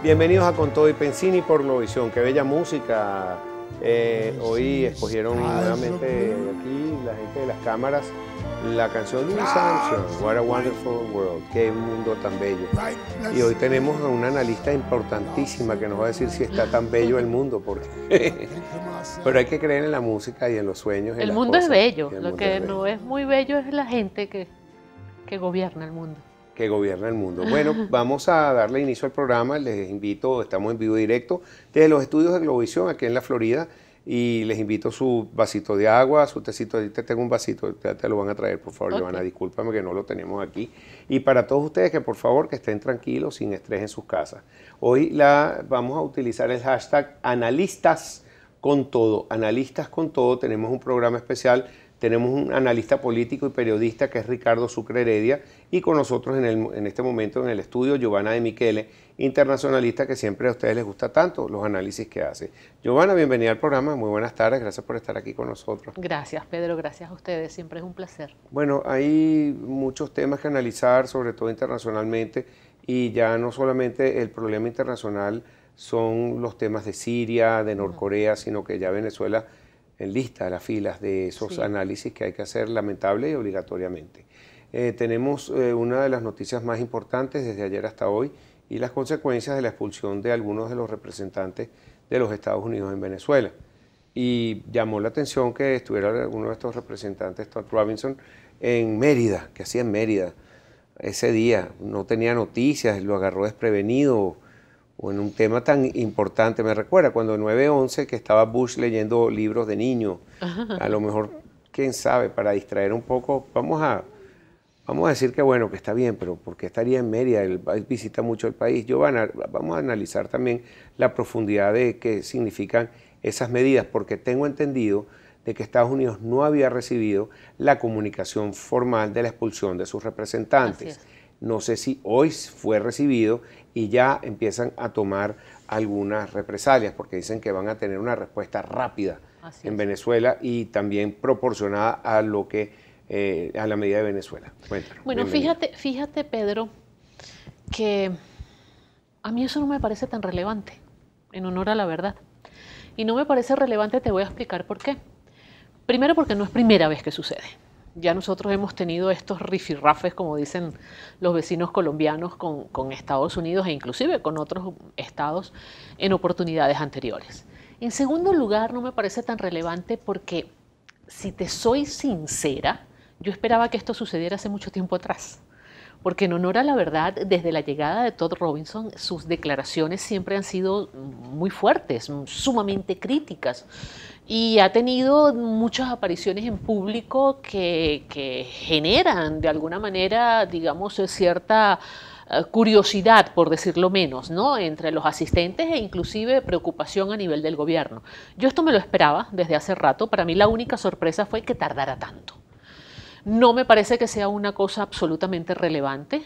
Bienvenidos a Con Todo y Pensini por Globovisión. Qué bella música. Hoy escogieron nuevamente aquí la gente de las cámaras la canción de Louis Armstrong, What a Wonderful World, qué mundo tan bello. Y hoy tenemos a una analista importantísima que nos va a decir si está tan bello el mundo, porque pero hay que creer en la música y en los sueños. El mundo es bello, lo que no es muy bello es la gente que gobierna el mundo. Que gobierna el mundo. Bueno, vamos a darle inicio al programa. Les invito, estamos en vivo directo desde los estudios de Globovisión aquí en la Florida, y les invito su vasito de agua, su tecito. Ahorita tengo un vasito, te lo van a traer, por favor, Giovanna, discúlpame que no lo tenemos aquí. Y para todos ustedes, que por favor que estén tranquilos, sin estrés en sus casas. Hoy vamos a utilizar el hashtag Analistas con Todo. Analistas con Todo, tenemos un programa especial. Tenemos un analista político y periodista que es Ricardo Sucre Heredia, y con nosotros en este momento en el estudio Giovanna de Michele, internacionalista, que siempre a ustedes les gusta tanto los análisis que hace. Giovanna, bienvenida al programa, muy buenas tardes, gracias por estar aquí con nosotros. Gracias, Pedro, gracias a ustedes, siempre es un placer. Bueno, hay muchos temas que analizar, sobre todo internacionalmente, y ya no solamente el problema internacional son los temas de Siria, de Norcorea, sino que ya Venezuela enlista las filas de esos análisis que hay que hacer lamentable y obligatoriamente. Tenemos una de las noticias más importantes desde ayer hasta hoy, y las consecuencias de la expulsión de algunos de los representantes de los Estados Unidos en Venezuela. Y llamó la atención que estuviera uno de estos representantes, Todd Robinson, en Mérida, que hacía en Mérida ese día. No tenía noticias, lo agarró desprevenido, o en un tema tan importante. Me recuerda cuando en 9/11 que estaba Bush leyendo libros de niños. A lo mejor, quién sabe, para distraer un poco, vamos a decir que bueno, que está bien, pero ¿por qué estaría en Mérida? Él visita mucho el país. Vamos a analizar también la profundidad de qué significan esas medidas, porque tengo entendido de que Estados Unidos no había recibido la comunicación formal de la expulsión de sus representantes. No sé si hoy fue recibido y ya empiezan a tomar algunas represalias, porque dicen que van a tener una respuesta rápida en Venezuela y también proporcionada a lo que a la medida de Venezuela. Cuéntanos. Bueno, fíjate, Pedro, que a mí eso no me parece tan relevante, en honor a la verdad. Y no me parece relevante, te voy a explicar por qué. Primero, porque no es primera vez que sucede. Ya nosotros hemos tenido estos rifirrafes, como dicen los vecinos colombianos, con Estados Unidos e inclusive con otros estados en oportunidades anteriores. En segundo lugar, no me parece tan relevante porque, si te soy sincera, yo esperaba que esto sucediera hace mucho tiempo atrás. Porque en honor a la verdad, desde la llegada de Todd Robinson, sus declaraciones siempre han sido muy fuertes, sumamente críticas. Y ha tenido muchas apariciones en público que generan de alguna manera, digamos, cierta curiosidad, por decirlo menos, ¿no?, entre los asistentes, e inclusive preocupación a nivel del gobierno. Yo esto me lo esperaba desde hace rato. Para mí la única sorpresa fue que tardara tanto. No me parece que sea una cosa absolutamente relevante.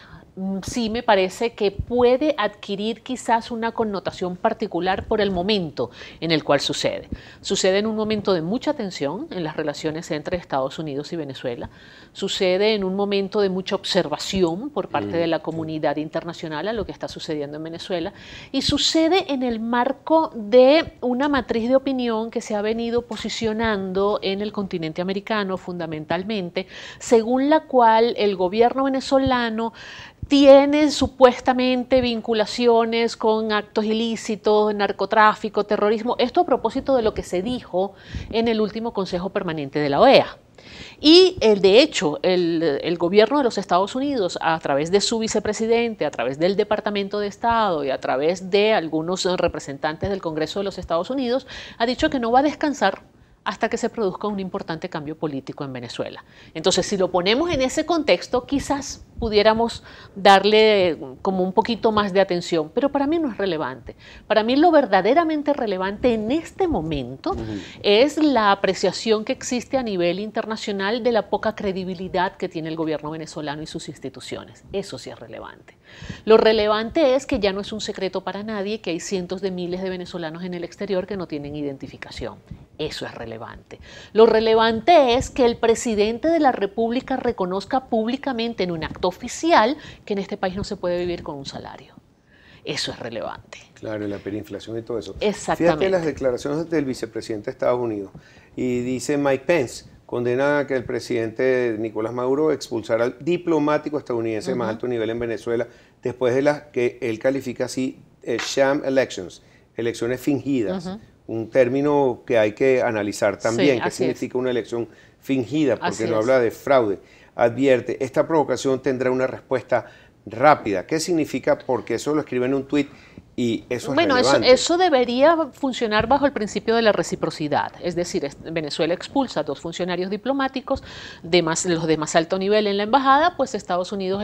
Sí me parece que puede adquirir quizás una connotación particular por el momento en el cual sucede. Sucede en un momento de mucha tensión en las relaciones entre Estados Unidos y Venezuela. Sucede en un momento de mucha observación por parte de la comunidad internacional a lo que está sucediendo en Venezuela. Y sucede en el marco de una matriz de opinión que se ha venido posicionando en el continente americano fundamentalmente, según la cual el gobierno venezolano tiene supuestamente vinculaciones con actos ilícitos, narcotráfico, terrorismo. Esto a propósito de lo que se dijo en el último Consejo Permanente de la OEA. Y de hecho, el gobierno de los Estados Unidos, a través de su vicepresidente, a través del Departamento de Estado y a través de algunos representantes del Congreso de los Estados Unidos, ha dicho que no va a descansar hasta que se produzca un importante cambio político en Venezuela. Entonces, si lo ponemos en ese contexto, quizás pudiéramos darle como un poquito más de atención, pero para mí no es relevante. Para mí lo verdaderamente relevante en este momento es la apreciación que existe a nivel internacional de la poca credibilidad que tiene el gobierno venezolano y sus instituciones. Eso sí es relevante. Lo relevante es que ya no es un secreto para nadie que hay cientos de miles de venezolanos en el exterior que no tienen identificación. Eso es relevante. Lo relevante es que el presidente de la República reconozca públicamente en un acto oficial que en este país no se puede vivir con un salario. Eso es relevante. Claro, la hiperinflación y todo eso. Exactamente. Fíjate las declaraciones del vicepresidente de Estados Unidos. Y dice Mike Pence, condena a que el presidente Nicolás Maduro expulsara al diplomático estadounidense de más alto nivel en Venezuela después de las que él califica así sham elections, elecciones fingidas. Un término que hay que analizar también, Sí, qué significa una elección fingida, porque no habla de fraude. Advierte, esta provocación tendrá una respuesta rápida. ¿Qué significa? Porque eso lo escribe en un tuit y eso es relevante. Bueno, eso debería funcionar bajo el principio de la reciprocidad. Es decir, Venezuela expulsa a 2 funcionarios diplomáticos, los de más alto nivel en la embajada, pues Estados Unidos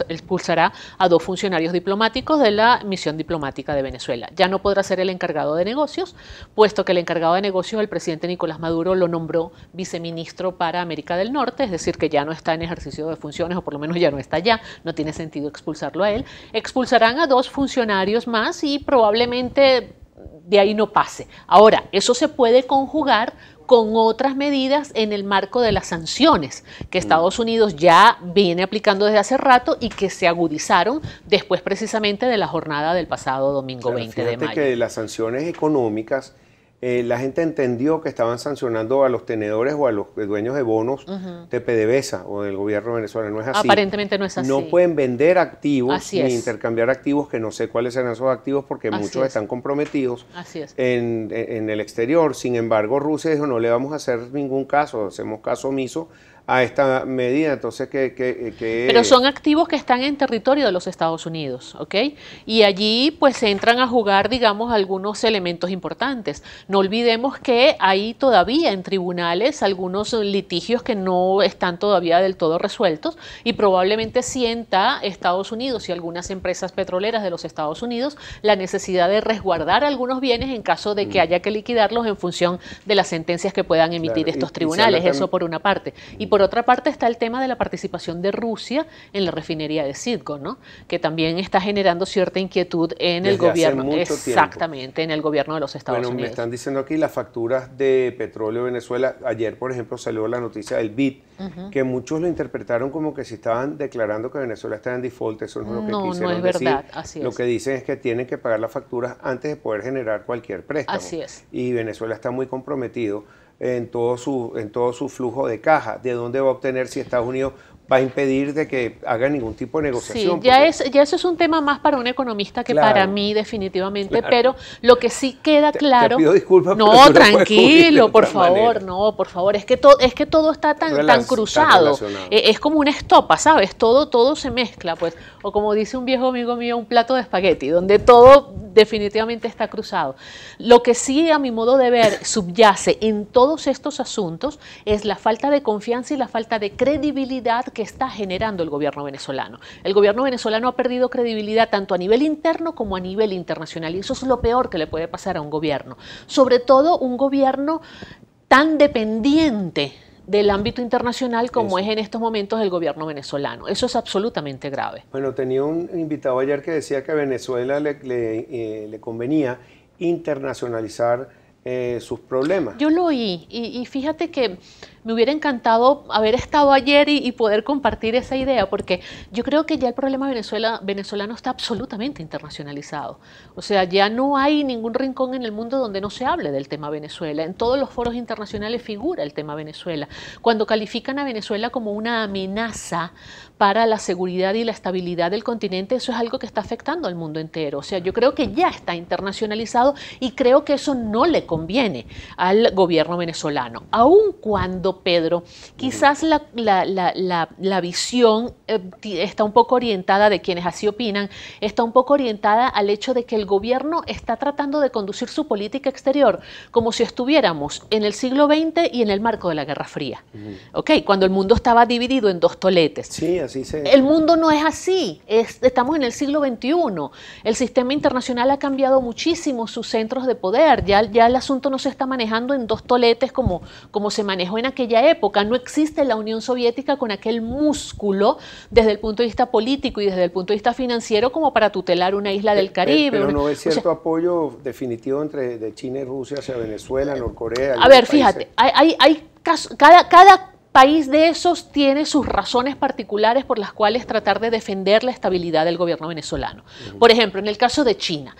expulsará a 2 funcionarios diplomáticos de la misión diplomática de Venezuela. Ya no podrá ser el encargado de negocios, puesto que el encargado de negocios, el presidente Nicolás Maduro, lo nombró viceministro para América del Norte, es decir, que ya no está en ejercicio de funciones, o por lo menos ya no está allá, no tiene sentido expulsarlo a él. Expulsarán a 2 funcionarios más y probablemente de ahí no pase. Ahora, eso se puede conjugar con otras medidas en el marco de las sanciones que Estados Unidos ya viene aplicando desde hace rato y que se agudizaron después precisamente de la jornada del pasado domingo 20 de mayo. Fíjate que las sanciones económicas, la gente entendió que estaban sancionando a los tenedores o a los dueños de bonos de PDVSA o del gobierno venezolano. No es así. Aparentemente no es así. No pueden vender activos ni intercambiar activos, que no sé cuáles serán esos activos porque muchos están comprometidos en el exterior. Sin embargo, Rusia dijo, no le vamos a hacer ningún caso, hacemos caso omiso a esta medida. Entonces, Pero son activos que están en territorio de los Estados Unidos, ¿ok? Y allí pues entran a jugar, digamos, algunos elementos importantes. No olvidemos que hay todavía en tribunales algunos litigios que no están todavía del todo resueltos y probablemente sienta Estados Unidos y algunas empresas petroleras de los Estados Unidos la necesidad de resguardar algunos bienes en caso de que haya que liquidarlos en función de las sentencias que puedan emitir estos tribunales. Eso por una parte. Y por otra parte está el tema de la participación de Rusia en la refinería de Citgo, ¿no? Que también está generando cierta inquietud en el gobierno. Exactamente, en el gobierno de los Estados Unidos. Me están diciendo aquí las facturas de petróleo de Venezuela. Ayer, por ejemplo, salió la noticia del BID, que muchos lo interpretaron como que si estaban declarando que Venezuela está en default. Eso no es lo que quisieron decir. No es verdad, así es. Lo que dicen es que tienen que pagar las facturas antes de poder generar cualquier préstamo. Así es. Y Venezuela está muy comprometido en todo su flujo de caja. ¿De dónde va a obtener si Estados Unidos va a impedir de que haga ningún tipo de negociación? Sí, ya eso es un tema más para un economista que para mí definitivamente, pero lo que sí queda claro... Te pido disculpas, no, pero tranquilo, por favor, no, por favor, es que todo está tan cruzado, es como una estopa, ¿sabes? Todo se mezcla, pues, o como dice un viejo amigo mío, un plato de espagueti, donde todo definitivamente está cruzado. Lo que sí, a mi modo de ver, subyace en todos estos asuntos es la falta de confianza y la falta de credibilidad que está generando el gobierno venezolano. El gobierno venezolano ha perdido credibilidad tanto a nivel interno como a nivel internacional, y eso es lo peor que le puede pasar a un gobierno, sobre todo un gobierno tan dependiente del ámbito internacional como es en estos momentos el gobierno venezolano. Eso es absolutamente grave. Bueno, tenía un invitado ayer que decía que a Venezuela le convenía internacionalizar sus problemas. Yo lo oí y fíjate que me hubiera encantado haber estado ayer y poder compartir esa idea, porque yo creo que ya el problema venezolano está absolutamente internacionalizado. O sea, ya no hay ningún rincón en el mundo donde no se hable del tema Venezuela. En todos los foros internacionales figura el tema Venezuela. Cuando califican a Venezuela como una amenaza para la seguridad y la estabilidad del continente, eso es algo que está afectando al mundo entero. O sea, yo creo que ya está internacionalizado y creo que eso no le conviene al gobierno venezolano. Aun cuando, Pedro, quizás la visión está un poco orientada, de quienes así opinan, está un poco orientada al hecho de que el gobierno está tratando de conducir su política exterior como si estuviéramos en el siglo XX y en el marco de la Guerra Fría. ¿Okay? Cuando el mundo estaba dividido en 2 toletes. Sí, así se... El mundo no es así, estamos en el siglo XXI. El sistema internacional ha cambiado muchísimo sus centros de poder. Ya el asunto no se está manejando en 2 toletes como se manejó en aquel aquella época. No existe la Unión Soviética con aquel músculo desde el punto de vista político y desde el punto de vista financiero como para tutelar una isla del Caribe. Pero no es cierto apoyo definitivo de China y Rusia hacia Venezuela, Norcorea. A ver, fíjate, hay casos, cada país de esos tiene sus razones particulares por las cuales tratar de defender la estabilidad del gobierno venezolano. Por ejemplo, en el caso de China.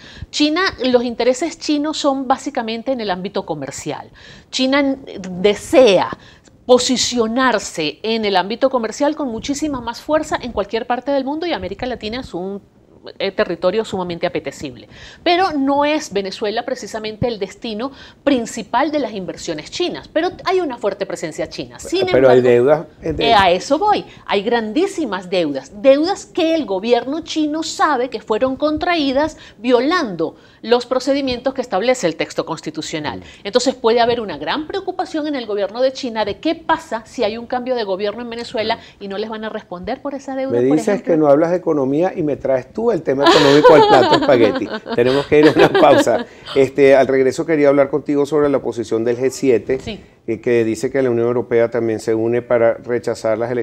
Los intereses chinos son básicamente en el ámbito comercial. China desea posicionarse en el ámbito comercial con muchísima más fuerza en cualquier parte del mundo, y América Latina es un territorio sumamente apetecible. Pero no es Venezuela precisamente el destino principal de las inversiones chinas, pero hay una fuerte presencia china. Sin pero embargo, hay deudas. A eso voy. Hay grandísimas deudas que el gobierno chino sabe que fueron contraídas violando los procedimientos que establece el texto constitucional. Entonces puede haber una gran preocupación en el gobierno de China de qué pasa si hay un cambio de gobierno en Venezuela y no les van a responder por esa deuda. Me dices que no hablas de economía y me traes tú el tema económico al plato espagueti. Tenemos que ir a una pausa. Al regreso quería hablar contigo sobre la posición del G7, sí, que dice que la Unión Europea también se une para rechazar las elecciones